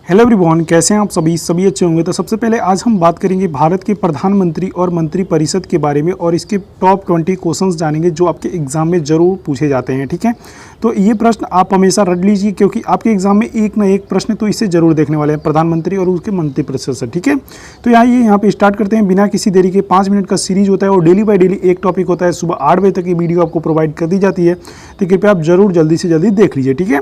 Hello everyone, कैसे हैं आप सभी अच्छे होंगे। तो सबसे पहले आज हम बात करेंगे भारत के प्रधानमंत्री और मंत्रिपरिषद के बारे में और इसके टॉप 20 क्वेश्चंस जानेंगे जो आपके एग्जाम में जरूर पूछे जाते हैं। ठीक है, तो ये प्रश्न आप हमेशा रट लीजिए क्योंकि आपके एग्जाम में एक ना एक प्रश्न तो इससे जरूर देखने वाले हैं, प्रधानमंत्री और उसके मंत्रिपरिषद से। ठीक है, तो यहाँ पे स्टार्ट करते हैं बिना किसी देरी के। 5 मिनट का सीरीज होता है और डेली बाय डेली एक टॉपिक होता है। सुबह 8 बजे तक ये वीडियो आपको प्रोवाइड कर दी जाती है, तो कृपया आप जरूर जल्दी से जल्दी देख लीजिए। ठीक है,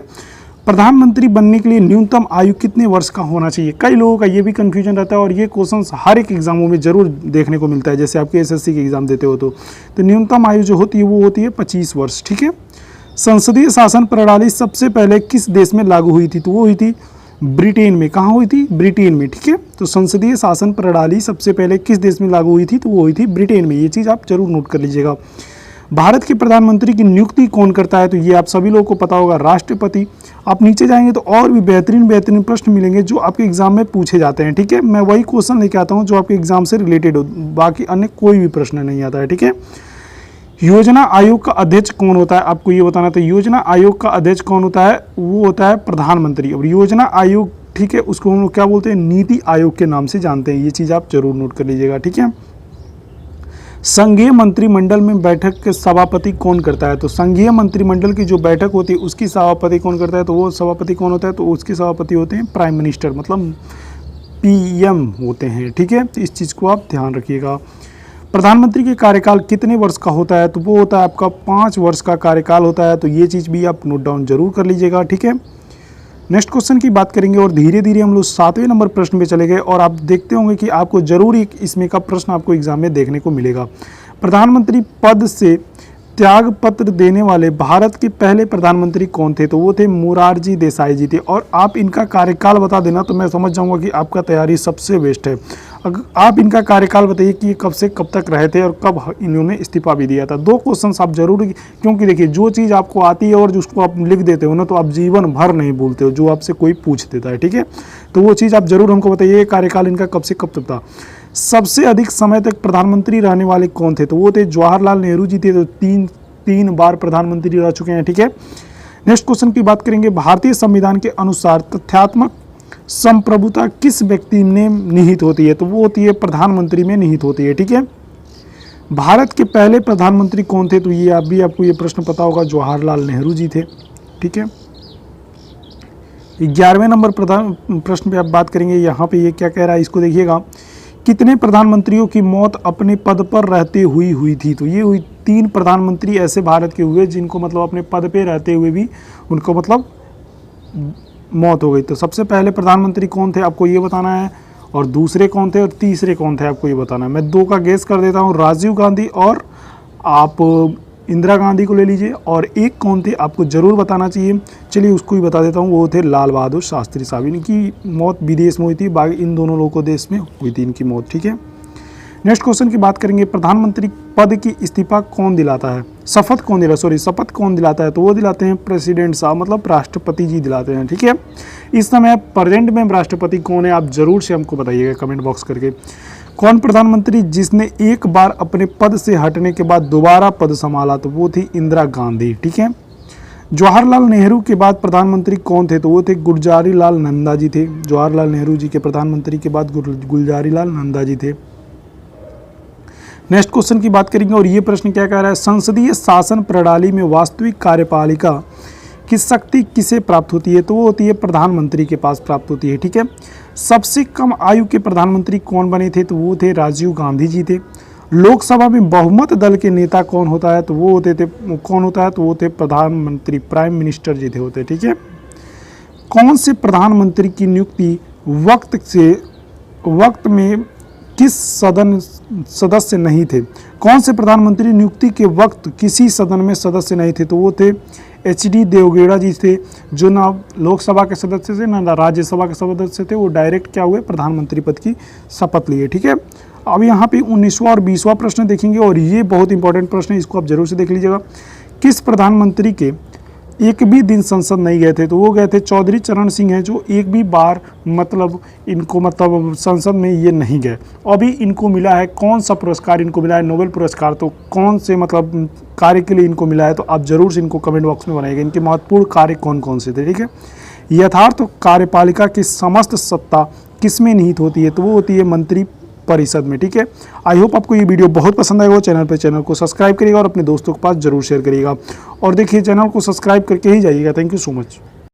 प्रधानमंत्री बनने के लिए न्यूनतम आयु कितने वर्ष का होना चाहिए, कई लोगों का ये भी कंफ्यूजन रहता है और ये क्वेश्चंस हर एक एग्जामों में जरूर देखने को मिलता है। जैसे आपके एसएससी के एग्जाम देते हो तो न्यूनतम आयु जो होती है वो होती है 25 वर्ष। ठीक है, संसदीय शासन प्रणाली सबसे पहले किस देश में लागू हुई थी, तो वो हुई थी ब्रिटेन में। कहाँ हुई थी? ब्रिटेन में। ठीक है, तो संसदीय शासन प्रणाली सबसे पहले किस देश में लागू हुई थी, तो वो हुई थी ब्रिटेन में। ये चीज़ आप जरूर नोट कर लीजिएगा। भारत के प्रधानमंत्री की नियुक्ति कौन करता है, तो ये आप सभी लोगों को पता होगा, राष्ट्रपति। आप नीचे जाएंगे तो और भी बेहतरीन प्रश्न मिलेंगे जो आपके एग्जाम में पूछे जाते हैं। ठीक है, मैं वही क्वेश्चन लेके आता हूँ जो आपके एग्जाम से रिलेटेड हो, बाकी अन्य कोई भी प्रश्न नहीं आता है। ठीक है, योजना आयोग का अध्यक्ष कौन होता है, आपको ये बताना। तो योजना आयोग का अध्यक्ष कौन होता है, वो होता है प्रधानमंत्री। और योजना आयोग, ठीक है, उसको हम लोग क्या बोलते हैं, नीति आयोग के नाम से जानते हैं। ये चीज़ आप जरूर नोट कर लीजिएगा। ठीक है, संघीय मंत्रिमंडल में बैठक के सभापति कौन करता है, तो संघीय मंत्रिमंडल की जो बैठक होती है उसकी सभापति कौन करता है, तो वो सभापति कौन होता है, तो उसके सभापति होते हैं प्राइम मिनिस्टर, मतलब पीएम होते हैं। ठीक है, तो इस चीज़ को आप ध्यान रखिएगा। प्रधानमंत्री के कार्यकाल कितने वर्ष का होता है, तो वो होता है आपका 5 वर्ष का कार्यकाल होता है। तो ये चीज़ भी आप नोट डाउन जरूर कर लीजिएगा। ठीक है, नेक्स्ट क्वेश्चन की बात करेंगे और धीरे धीरे हम लोग 7वें नंबर प्रश्न पे चले गए और आप देखते होंगे कि आपको जरूर एक इसमें का प्रश्न आपको एग्जाम में देखने को मिलेगा। प्रधानमंत्री पद से त्याग पत्र देने वाले भारत के पहले प्रधानमंत्री कौन थे, तो वो थे मोरारजी देसाई जी थे। और आप इनका कार्यकाल बता देना तो मैं समझ जाऊंगा कि आपका तैयारी सबसे बेस्ट है। अगर आप इनका कार्यकाल बताइए कि ये कब से कब तक रहे थे और कब इन्होंने इस्तीफा भी दिया था। 2 क्वेश्चन आप जरूर, क्योंकि देखिए जो चीज़ आपको आती है और जिसको आप लिख देते हो ना तो आप जीवन भर नहीं भूलते हो, जो आपसे कोई पूछ देता है। ठीक है, तो वो चीज़ आप जरूर हमको बताइए, कार्यकाल इनका कब से कब तक था। सबसे अधिक समय तक प्रधानमंत्री रहने वाले कौन थे, तो वो थे जवाहरलाल नेहरू जी थे, तो तीन बार प्रधानमंत्री रह चुके हैं। ठीक है, नेक्स्ट क्वेश्चन की बात करेंगे। भारतीय संविधान के अनुसार तथ्यात्मक संप्रभुता किस व्यक्ति में निहित होती है, तो वो होती है प्रधानमंत्री में निहित होती है। ठीक है, भारत के पहले प्रधानमंत्री कौन थे, तो ये आपको ये प्रश्न पता होगा, जवाहरलाल नेहरू जी थे। ठीक है, 11वें नंबर प्रश्न पे आप बात करेंगे। यहाँ पे ये क्या कह रहा है, इसको देखिएगा। कितने प्रधानमंत्रियों की मौत अपने पद पर रहते हुई थी, तो ये हुई 3 प्रधानमंत्री ऐसे भारत के हुए जिनको मतलब अपने पद पे रहते हुए भी उनको मतलब मौत हो गई। तो सबसे पहले प्रधानमंत्री कौन थे आपको ये बताना है, और दूसरे कौन थे और तीसरे कौन थे आपको ये बताना है। मैं 2 का गेस कर देता हूँ, राजीव गांधी और आप इंदिरा गांधी को ले लीजिए, और एक कौन थे आपको जरूर बताना चाहिए। चलिए उसको ही बता देता हूँ, वो थे लाल बहादुर शास्त्री साहब। इनकी मौत विदेश में हुई थी, बाकी इन दोनों लोगों को देश में हुई थी इनकी मौत। ठीक है, नेक्स्ट क्वेश्चन की बात करेंगे। प्रधानमंत्री पद की इस्तीफा कौन दिलाता है, शपथ कौन दिलाता है, तो वो दिलाते हैं प्रेसिडेंट साहब, मतलब राष्ट्रपति जी दिलाते हैं। ठीक है, इस समय प्रेजेंट में राष्ट्रपति कौन है आप जरूर से हमको बताइएगा कमेंट बॉक्स करके। कौन प्रधानमंत्री जिसने एक बार अपने पद से हटने के बाद दोबारा पद संभाला, तो वो थी इंदिरा गांधी। ठीक है, जवाहरलाल नेहरू के बाद प्रधानमंत्री कौन थे, तो वो थे गुलजारी लाल नंदा जी थे। जवाहरलाल नेहरू जी के प्रधानमंत्री के बाद गुलजारी लाल नंदा जी थे। नेक्स्ट क्वेश्चन की बात करेंगे और ये प्रश्न क्या कह रहा है, संसदीय शासन प्रणाली में वास्तविक कार्यपालिका की शक्ति किसे प्राप्त होती है, तो वो होती है प्रधानमंत्री के पास प्राप्त होती है। ठीक है, सबसे कम आयु के प्रधानमंत्री कौन बने थे, तो वो थे राजीव गांधी जी थे। लोकसभा में बहुमत दल के नेता कौन होता है, तो वो वो थे प्रधानमंत्री, प्राइम मिनिस्टर जी थे होते। ठीक है, कौन से प्रधानमंत्री की नियुक्ति वक्त में किस सदन सदस्य नहीं थे, कौन से प्रधानमंत्री नियुक्ति के वक्त किसी सदन में सदस्य नहीं थे, तो वो थे HD देवगौड़ा जी थे, जो ना लोकसभा के सदस्य थे ना राज्यसभा के सदस्य थे। वो डायरेक्ट क्या हुए, प्रधानमंत्री पद की शपथ लिए। ठीक है, अब यहाँ पे 19वां और 20वां प्रश्न देखेंगे और ये बहुत इंपॉर्टेंट प्रश्न है, इसको आप जरूर से देख लीजिएगा। किस प्रधानमंत्री के एक भी दिन संसद नहीं गए थे, तो वो गए थे चौधरी चरण सिंह हैं, जो एक भी बार मतलब संसद में ये नहीं गए। अभी इनको मिला है कौन सा पुरस्कार, इनको मिला है नोबेल पुरस्कार। तो कौन से कार्य के लिए इनको मिला है, तो आप जरूर से इनको कमेंट बॉक्स में बनाइएगा, इनके महत्वपूर्ण कार्य कौन कौन से थे। ठीक है, यथार्थ कार्यपालिका की समस्त सत्ता किसमें निहित होती है? तो वो होती है मंत्री परिषद में। ठीक है, आई होप आपको ये वीडियो बहुत पसंद आएगा। चैनल को सब्सक्राइब करिएगा और अपने दोस्तों के पास जरूर शेयर करिएगा। और देखिए, चैनल को सब्सक्राइब करके ही जाइएगा। Thank you so much.